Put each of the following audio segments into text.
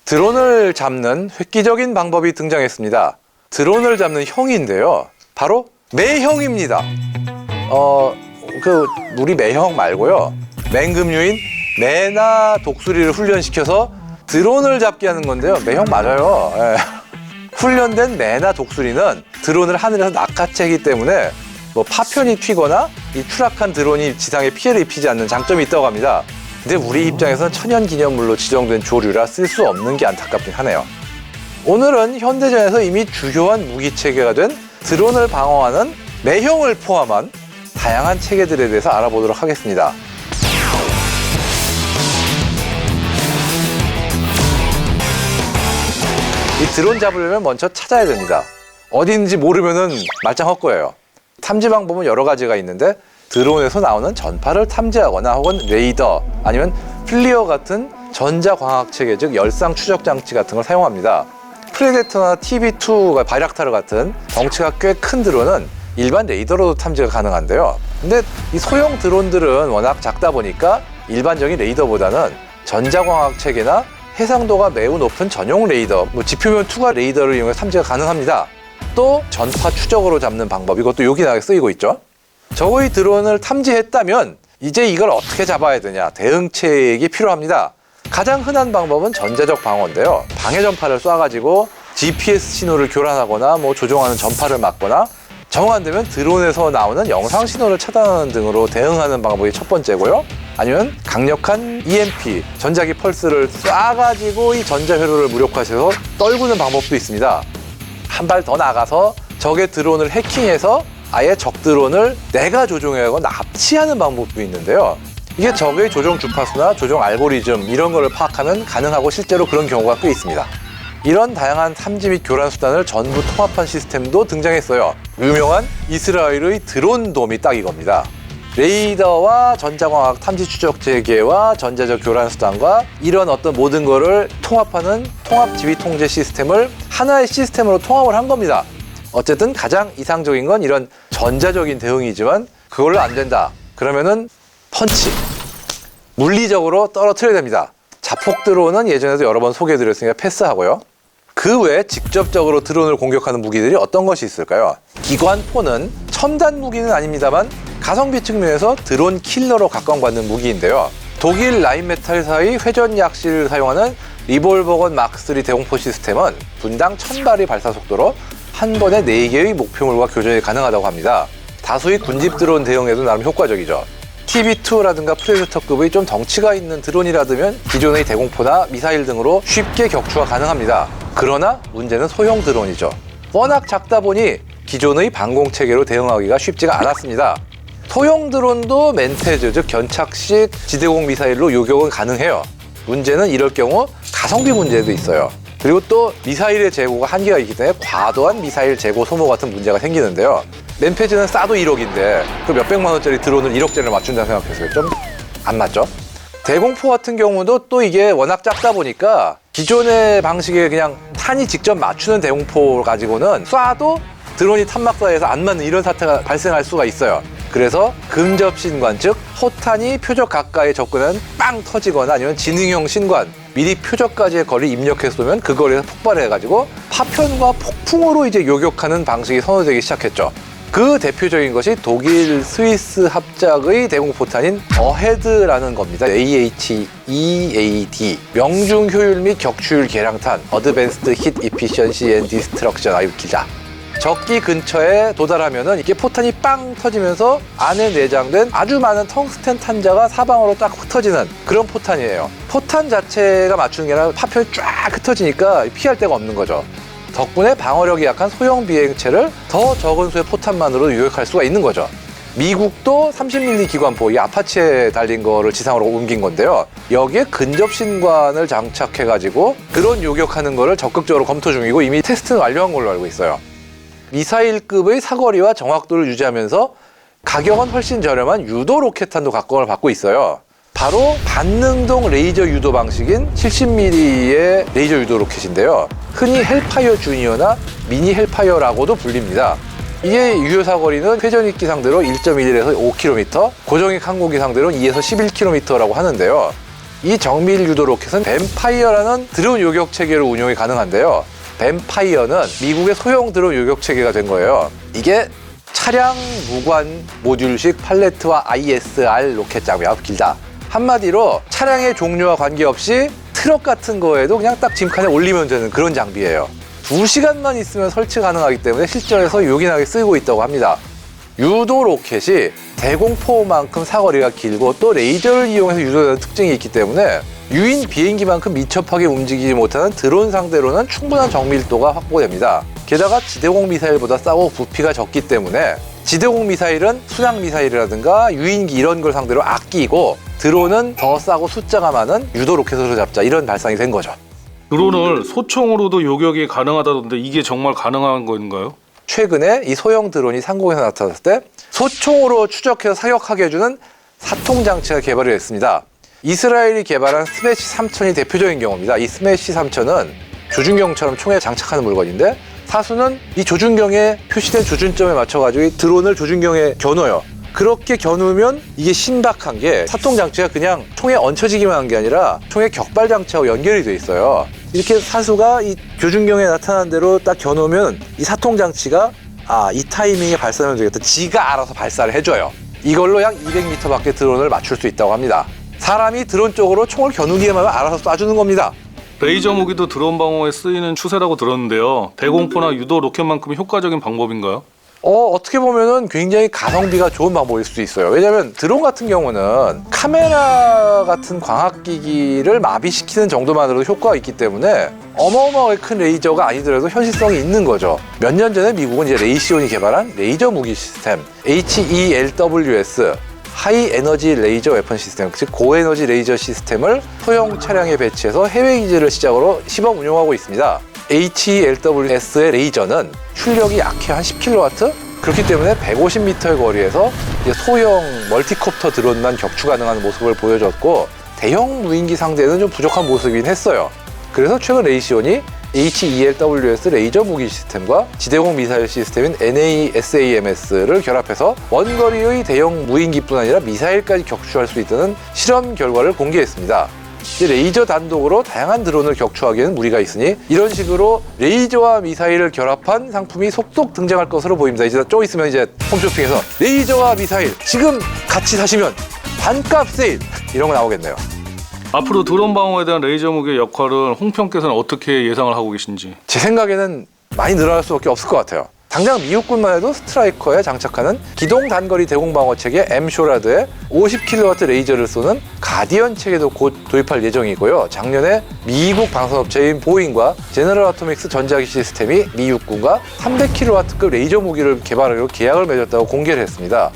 드론을 잡는 획기적인 방법이 등장했습니다. 드론을 잡는 형인데요. 바로 매형입니다. 우리 매형 말고요. 맹금류인 매나 독수리를 훈련시켜서 드론을 잡게 하는 건데요. 매형 맞아요. 예. 훈련된 매나 독수리는 드론을 하늘에서 낚아채기 때문에 파편이 튀거나 이 추락한 드론이 지상에 피해를 입히지 않는 장점이 있다고 합니다. 근데 우리 입장에서는 천연기념물로 지정된 조류라 쓸 수 없는 게 안타깝긴 하네요. 오늘은 현대전에서 이미 주요한 무기체계가 된 드론을 방어하는 매형을 포함한 다양한 체계들에 대해서 알아보도록 하겠습니다. 이 드론 잡으려면 먼저 찾아야 됩니다. 어디 있는지 모르면은 말짱 헛거예요. 탐지 방법은 여러 가지가 있는데 드론에서 나오는 전파를 탐지하거나 혹은 레이더 아니면 플리어 같은 전자광학 체계 즉 열상 추적 장치 같은 걸 사용합니다. 프레데터나 TB2, 바이락타르 같은 덩치가 꽤 큰 드론은 일반 레이더로도 탐지가 가능한데요. 근데 이 소형 드론들은 워낙 작다 보니까 일반적인 레이더보다는 전자광학 체계나 해상도가 매우 높은 전용 레이더, 지표면 투과 레이더를 이용해 탐지가 가능합니다. 또 전파 추적으로 잡는 방법, 이것도 요긴하게 쓰이고 있죠. 적의 드론을 탐지했다면 이제 이걸 어떻게 잡아야 되냐, 대응책이 필요합니다. 가장 흔한 방법은 전자적 방어인데요. 방해 전파를 쏴가지고 GPS 신호를 교란하거나 조종하는 전파를 막거나 정 안 되면 드론에서 나오는 영상 신호를 차단하는 등으로 대응하는 방법이 첫 번째고요. 아니면 강력한 EMP, 전자기 펄스를 쏴가지고 이 전자회로를 무력화시켜서 떨구는 방법도 있습니다. 한 발 더 나가서 적의 드론을 해킹해서 아예 적 드론을 내가 조종하고 납치하는 방법도 있는데요. 이게 적의 조종 주파수나 조종 알고리즘 이런 거를 파악하면 가능하고 실제로 그런 경우가 꽤 있습니다. 이런 다양한 탐지 및 교란 수단을 전부 통합한 시스템도 등장했어요. 유명한 이스라엘의 드론돔이 딱 이겁니다. 레이더와 전자광학 탐지 추적 체계와 전자적 교란 수단과 이런 어떤 모든 거를 통합하는 통합 지휘 통제 시스템을 하나의 시스템으로 통합을 한 겁니다. 어쨌든 가장 이상적인 건 이런 전자적인 대응이지만 그걸로 안 된다. 그러면은 펀치. 물리적으로 떨어뜨려야 됩니다. 자폭 드론은 예전에도 여러 번 소개해드렸으니까 패스하고요. 그 외에 직접적으로 드론을 공격하는 무기들이 어떤 것이 있을까요? 기관포는 첨단 무기는 아닙니다만 가성비 측면에서 드론 킬러로 각광받는 무기인데요. 독일 라인메탈사의 회전 약실을 사용하는 리볼버건 마크3 대공포 시스템은 분당 1000발의 발사 속도로 한 번에 4개의 목표물과 교전이 가능하다고 합니다. 다수의 군집 드론 대응에도 나름 효과적이죠. TB2라든가 프레데터급의 좀 덩치가 있는 드론이라면 기존의 대공포나 미사일 등으로 쉽게 격추가 가능합니다. 그러나 문제는 소형 드론이죠. 워낙 작다 보니 기존의 방공체계로 대응하기가 쉽지가 않았습니다. 소형 드론도 멘테즈, 즉 견착식 지대공 미사일로 요격은 가능해요. 문제는 이럴 경우 가성비 문제도 있어요. 그리고 또 미사일의 재고가 한계가 있기 때문에 과도한 미사일 재고 소모 같은 문제가 생기는데요. 맨페즈는 싸도 1억인데 그 몇백만 원짜리 드론을 1억짜리를 맞춘다 생각했어요. 좀 안 맞죠? 대공포 같은 경우도 또 이게 워낙 작다 보니까 기존의 방식에 그냥 탄이 직접 맞추는 대공포 가지고는 쏴도 드론이 탄막사에서 안 맞는 이런 사태가 발생할 수가 있어요. 그래서 근접신관, 즉 포탄이 표적 가까이에 접근하면 빵 터지거나 아니면 지능형 신관, 미리 표적까지의 거리 입력해 쏘면 그 거리에서 폭발해가지고 파편과 폭풍으로 이제 요격하는 방식이 선호되기 시작했죠. 그 대표적인 것이 독일 스위스 합작의 대공포탄인 어헤드라는 겁니다. AHEAD. 명중 효율 및 격추율 개량탄, Advanced Hit Efficiency and Destruction. 아유 길다. 적기 근처에 도달하면은 이게 포탄이 빵 터지면서 안에 내장된 아주 많은 텅스텐 탄자가 사방으로 딱 흩어지는 그런 포탄이에요. 포탄 자체가 맞추는 게 아니라 파편이 쫙 흩어지니까 피할 데가 없는 거죠. 덕분에 방어력이 약한 소형 비행체를 더 적은 수의 포탄만으로 요격할 수가 있는 거죠. 미국도 30mm 기관포, 이 아파치에 달린 거를 지상으로 옮긴 건데요. 여기에 근접신관을 장착해가지고 드론 요격하는 거를 적극적으로 검토 중이고 이미 테스트는 완료한 걸로 알고 있어요. 미사일급의 사거리와 정확도를 유지하면서 가격은 훨씬 저렴한 유도 로켓탄도 각광을 받고 있어요. 바로 반능동 레이저 유도 방식인 70mm의 레이저 유도 로켓인데요. 흔히 헬파이어 주니어나 미니 헬파이어라고도 불립니다. 이게 유효 사거리는 회전익기 상대로 1.1에서 5km, 고정익 항공기 상대로는 2에서 11km라고 하는데요. 이 정밀 유도 로켓은 뱀파이어라는 드론 요격 체계로 운용이 가능한데요. 뱀파이어는 미국의 소형 드론 요격 체계가 된 거예요. 이게 차량 무관 모듈식 팔레트와 ISR 로켓 장비가 길다. 한마디로 차량의 종류와 관계없이 트럭 같은 거에도 그냥 딱 짐칸에 올리면 되는 그런 장비예요. 2시간만 있으면 설치 가능하기 때문에 실전에서 요긴하게 쓰이고 있다고 합니다. 유도 로켓이 대공포만큼 사거리가 길고 또 레이저를 이용해서 유도되는 특징이 있기 때문에 유인 비행기만큼 민첩하게 움직이지 못하는 드론 상대로는 충분한 정밀도가 확보됩니다. 게다가 지대공 미사일보다 싸고 부피가 적기 때문에 지대공 미사일은 순항 미사일이라든가 유인기 이런 걸 상대로 아끼고 드론은 더 싸고 숫자가 많은 유도 로켓으로 잡자, 이런 발상이 된 거죠. 드론을 소총으로도 요격이 가능하다던데 이게 정말 가능한 건가요? 최근에 이 소형 드론이 상공에서 나타났을 때 소총으로 추적해서 사격하게 해주는 사통 장치가 개발이 됐습니다. 이스라엘이 개발한 스매시 3000이 대표적인 경우입니다. 이 스매시 3000은 조준경처럼 총에 장착하는 물건인데 사수는 이 조준경에 표시된 조준점에 맞춰가지고 이 드론을 조준경에 겨눠요. 그렇게 겨누면 이게 신박한 게 사통 장치가 그냥 총에 얹혀지기만 한 게 아니라 총의 격발 장치하고 연결이 돼 있어요. 이렇게 사수가 이 조준경에 나타난 대로 딱 겨누면 이 사통 장치가 이 타이밍에 발사하면 되겠다. 지가 알아서 발사를 해줘요. 이걸로 약 200m 밖에 드론을 맞출 수 있다고 합니다. 사람이 드론 쪽으로 총을 겨누기만 하면 알아서 쏴주는 겁니다. 레이저 무기도 드론 방어에 쓰이는 추세라고 들었는데요. 대공포나 유도 로켓만큼 효과적인 방법인가요? 어떻게 보면은 굉장히 가성비가 좋은 방법일 수도 있어요. 왜냐하면 드론 같은 경우는 카메라 같은 광학기기를 마비시키는 정도만으로도 효과가 있기 때문에 어마어마하게 큰 레이저가 아니더라도 현실성이 있는 거죠. 몇 년 전에 미국은 이제 레이시온이 개발한 레이저 무기 시스템 HELWS 하이 에너지 레이저 웨펀 시스템, 즉 고에너지 레이저 시스템을 소형 차량에 배치해서 해외 기지를 시작으로 시범 운용하고 있습니다. HELWS의 레이저는 출력이 약해 한 10kW? 그렇기 때문에 150m의 거리에서 소형 멀티콥터 드론만 격추 가능한 모습을 보여줬고 대형 무인기 상대는 좀 부족한 모습이긴 했어요. 그래서 최근 레이시온이 HELWS 레이저 무기 시스템과 지대공 미사일 시스템인 NASAMS를 결합해서 원거리의 대형 무인기뿐 아니라 미사일까지 격추할 수 있다는 실험 결과를 공개했습니다. 레이저 단독으로 다양한 드론을 격추하기에는 무리가 있으니 이런 식으로 레이저와 미사일을 결합한 상품이 속속 등장할 것으로 보입니다. 이제 좀 있으면 이제 홈쇼핑에서 레이저와 미사일 지금 같이 사시면 반값 세일 이런 거 나오겠네요. 앞으로 드론 방어에 대한 레이저 무기의 역할을 홍평께서는 어떻게 예상을 하고 계신지? 제 생각에는 많이 늘어날 수밖에 없을 것 같아요. 당장 미국군만 해도 스트라이커에 장착하는 기동 단거리 대공 방어 체계 M-SHORAD에 50kW 레이저를 쏘는 가디언 체계도 곧 도입할 예정이고요. 작년에 미국 방산업체인 보잉과 제너럴 아토믹스 전자기 시스템이 미 육군과 300kW급 레이저 무기를 개발하기로 계약을 맺었다고 공개를 했습니다.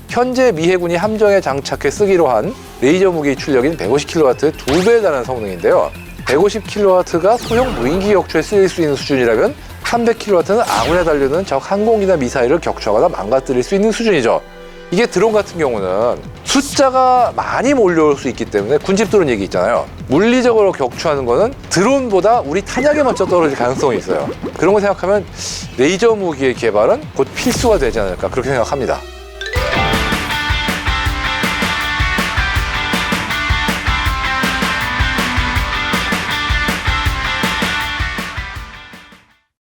현재 미 해군이 함정에 장착해 쓰기로 한 레이저 무기 출력인 150kW의 2배에 달하는 성능인데요. 150kW가 소형 무인기 격추에 쓰일 수 있는 수준이라면 300kW는 아군에 달려있는 적 항공기나 미사일을 격추하거나 망가뜨릴 수 있는 수준이죠. 이게 드론 같은 경우는 숫자가 많이 몰려올 수 있기 때문에 군집 드론 얘기 있잖아요. 물리적으로 격추하는 거는 드론보다 우리 탄약에 먼저 떨어질 가능성이 있어요. 그런 거 생각하면 레이저 무기의 개발은 곧 필수가 되지 않을까 그렇게 생각합니다.